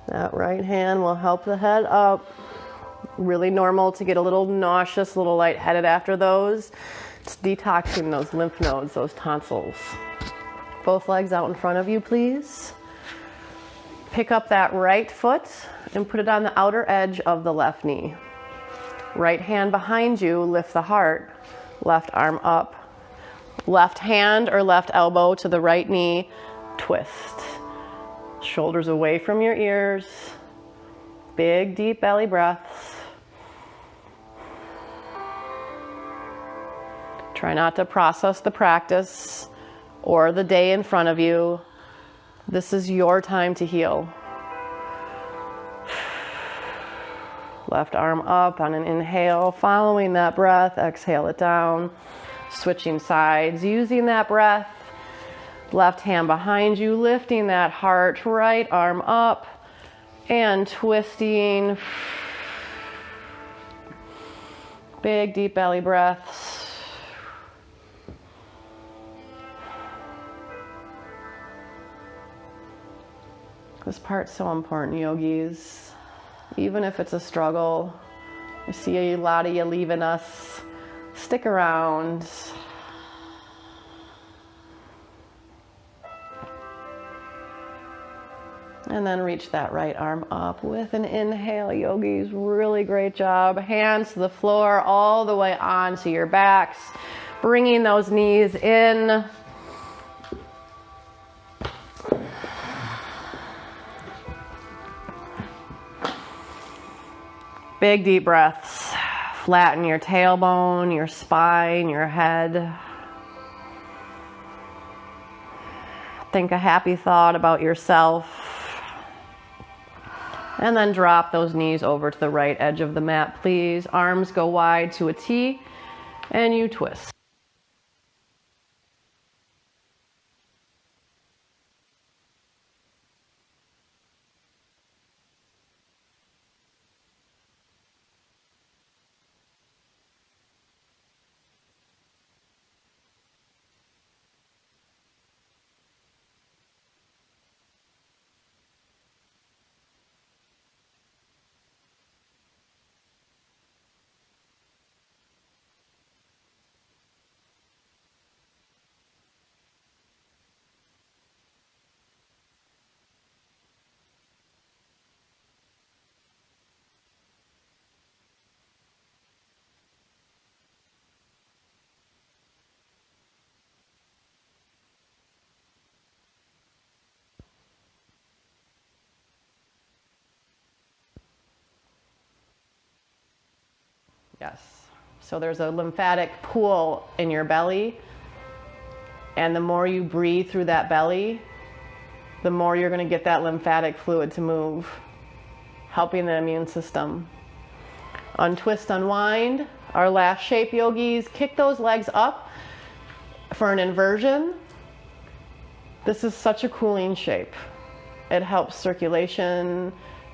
That right hand will help the head up. Really normal to get a little nauseous, a little lightheaded after those. It's detoxing those lymph nodes, those tonsils. Both legs out in front of you, please. Pick up that right foot and put it on the outer edge of the left knee. Right hand behind you, lift the heart. Left arm up. Left hand or left elbow to the right knee, twist. Shoulders away from your ears. Big, deep belly breaths. Try not to process the practice or the day in front of you. This is your time to heal. Left arm up on an inhale, following that breath, exhale it down. Switching sides, using that breath. Left hand behind you, lifting that heart, right arm up and twisting. Big deep belly breaths. This part's so important, yogis. Even if it's a struggle, I see a lot of you leaving us. Stick around. And then reach that right arm up with an inhale, yogis. Really great job. Hands to the floor, all the way onto your backs. Bringing those knees in. Big deep breaths. Flatten your tailbone, your spine, your head. Think a happy thought about yourself. And then drop those knees over to the right edge of the mat, please. Arms go wide to a T, and you twist. Yes. So there's a lymphatic pool in your belly, and the more you breathe through that belly, the more you're going to get that lymphatic fluid to move, helping the immune system. Untwist, unwind. Our last shape, yogis. Kick those legs up for an inversion. This is such a cooling shape. It helps circulation.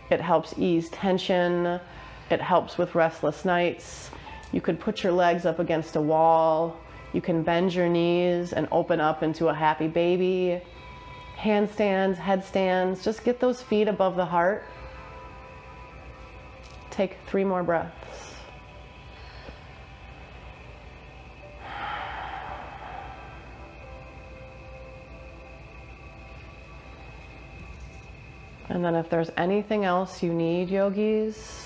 It helps ease tension. It helps with restless nights. You could put your legs up against a wall. You can bend your knees and open up into a happy baby. Handstands, headstands, just get those feet above the heart. Take 3 more breaths. And then if there's anything else you need, yogis,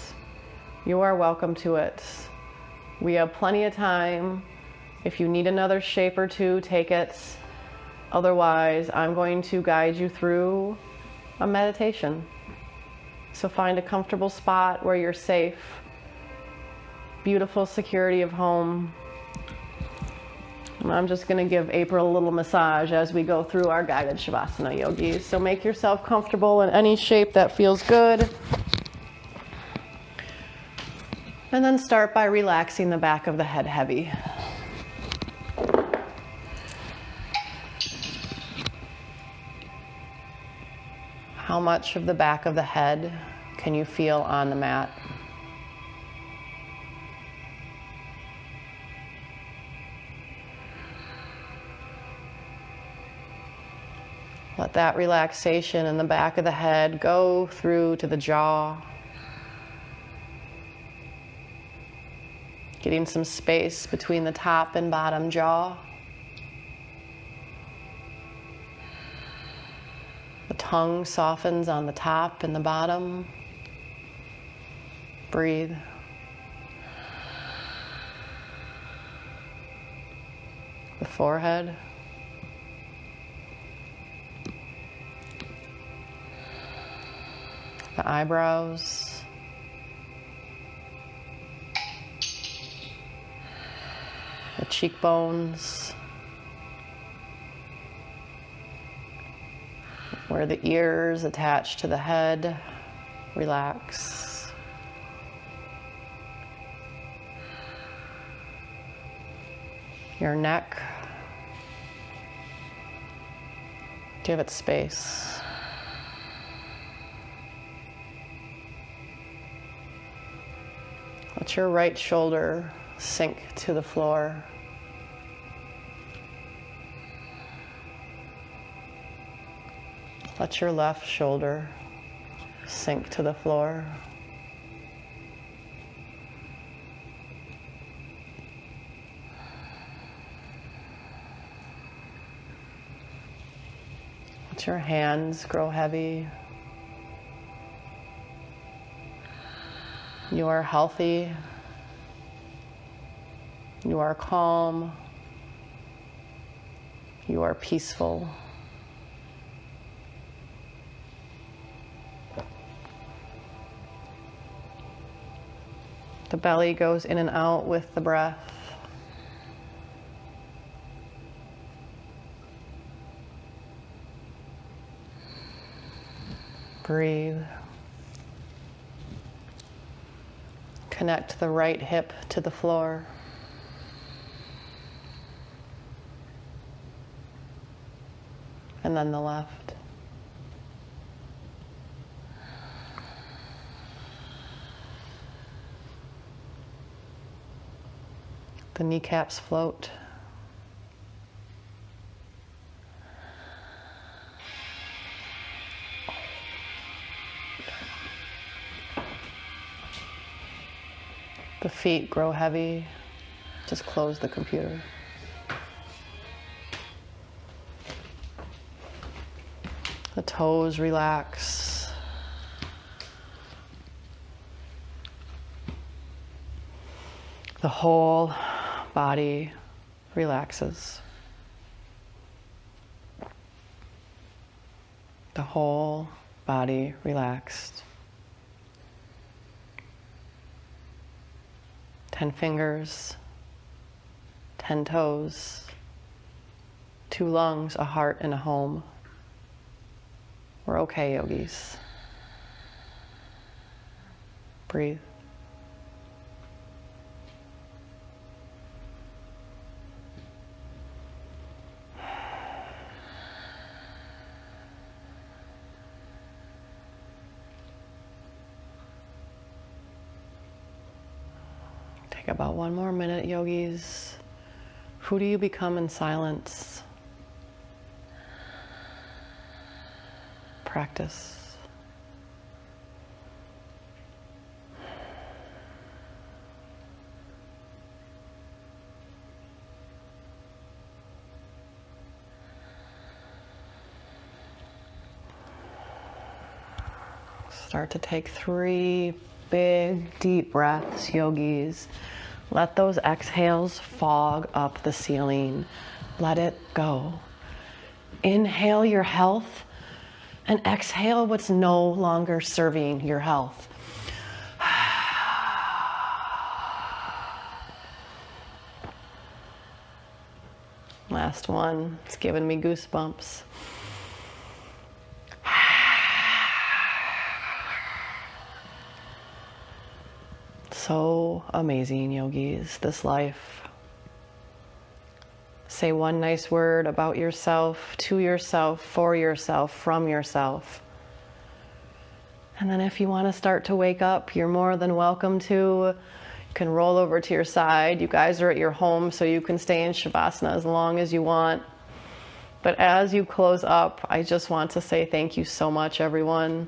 you are welcome to it. We have plenty of time. If you need another shape or two, take it. Otherwise, I'm going to guide you through a meditation. So find a comfortable spot where you're safe. Beautiful security of home. And I'm just going to give April a little massage as we go through our guided Shavasana, yogis. So make yourself comfortable in any shape that feels good. And then start by relaxing the back of the head heavy. How much of the back of the head can you feel on the mat? Let that relaxation in the back of the head go through to the jaw. Getting some space between the top and bottom jaw. The tongue softens on the top and the bottom. Breathe. The forehead. The eyebrows. The cheekbones, where the ears attach to the head, relax. your neck. Give it space. Let your right shoulder sink to the floor. Let your left shoulder sink to the floor. Let your hands grow heavy. You are healthy. You are calm. You are peaceful. The belly goes in and out with the breath. Breathe. Connect the right hip to the floor. And then the left. The kneecaps float. The feet grow heavy. Just close the computer. The toes relax. The whole body relaxes. The whole body relaxed. 10 fingers, 10 toes, 2 lungs, a heart, and a home. We're okay, yogis. Breathe. Take about 1 more minute, yogis. Who do you become in silence? Practice. Start to take 3 big, deep breaths, yogis. Let those exhales fog up the ceiling. Let it go. Inhale your health and exhale what's no longer serving your health. Last one. It's giving me goosebumps. So amazing, yogis, this life. Say 1 nice word about yourself, to yourself, for yourself, from yourself. And then if you want to start to wake up, you're more than welcome to. You can roll over to your side. You guys are at your home, so you can stay in Shavasana as long as you want. But as you close up, I just want to say thank you so much, everyone.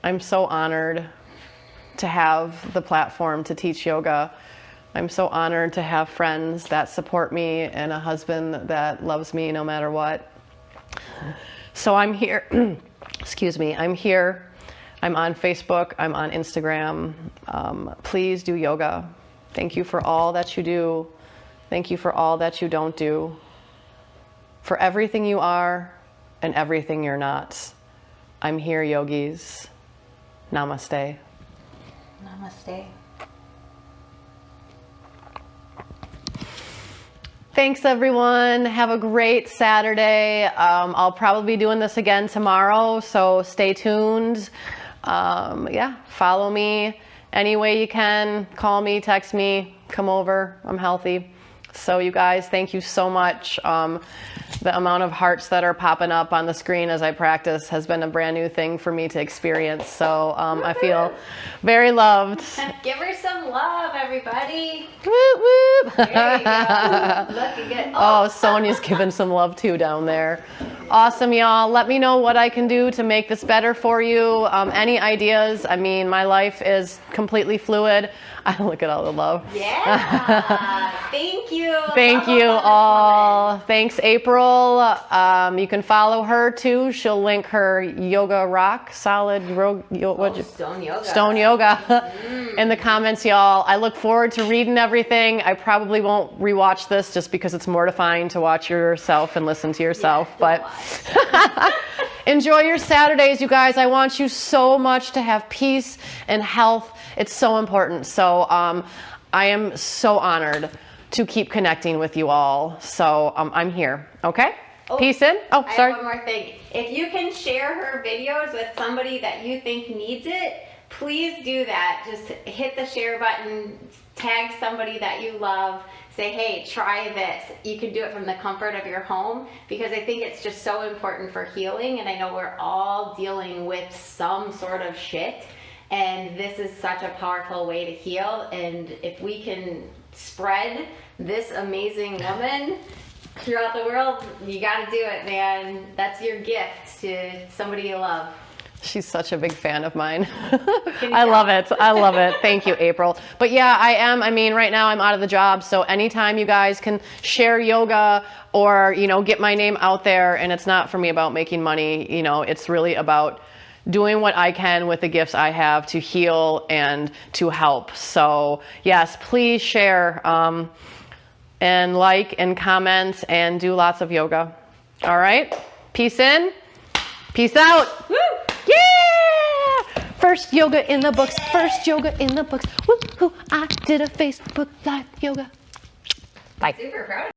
I'm so honored to have the platform to teach yoga. I'm so honored to have friends that support me and a husband that loves me no matter what. So I'm here, excuse me, I'm here. I'm on Facebook, I'm on Instagram. Please do yoga. Thank you for all that you do. Thank you for all that you don't do. For everything you are and everything you're not. I'm here, yogis. Namaste.
Namaste.
Thanks, everyone. Have a great Saturday. I'll probably be doing this again tomorrow, so stay tuned. Yeah, follow me any way you can. Call me, text me, come over. I'm healthy. So you guys, thank you so much. The amount of hearts that are popping up on the screen as I practice has been a brand new thing for me to experience. So I feel very loved.
Give her some love, everybody.
Whoop, whoop.
There you go. Looking good.
Oh, Sonia's giving some love too down there. Awesome, y'all. Let me know what I can do to make this better for you. Any ideas? I mean, my life is completely fluid. Look at all the love.
Yeah. Thank you.
Thank you all. Thanks, April. You can follow her too. She'll link her Yoga Rock Solid
Stone Yoga.
Stone Yoga in the comments, y'all. I look forward to reading everything. I probably won't rewatch this just because it's mortifying to watch yourself and listen to yourself. But enjoy your Saturdays, you guys. I want you so much to have peace and health. It's so important. So I am so honored to keep connecting with you all. So I'm here. Okay?
Oh,
Peace in. Oh,
I
sorry.
have one more thing. If you can share her videos with somebody that you think needs it, please do that. Just hit the share button, tag somebody that you love, say, hey, try this. You can do it from the comfort of your home, because I think it's just so important for healing. And I know we're all dealing with some sort of shit. And this is such a powerful way to heal. And if we can spread this amazing woman throughout the world, you got to do it, man. That's your gift to somebody you love.
She's such a big fan of mine. I love it. I love it. Thank you, April. But yeah, I am. I mean, right now I'm out of the job. So anytime you guys can share yoga or, get my name out there, and it's not for me about making money, it's really about doing what I can with the gifts I have to heal and to help. So yes, please share and like and comment and do lots of yoga. All right? Peace in. Peace out.
Woo!
Yeah! First yoga in the books. First yoga in the books. Woo-hoo, I did a Facebook Live yoga. Bye.
Super proud.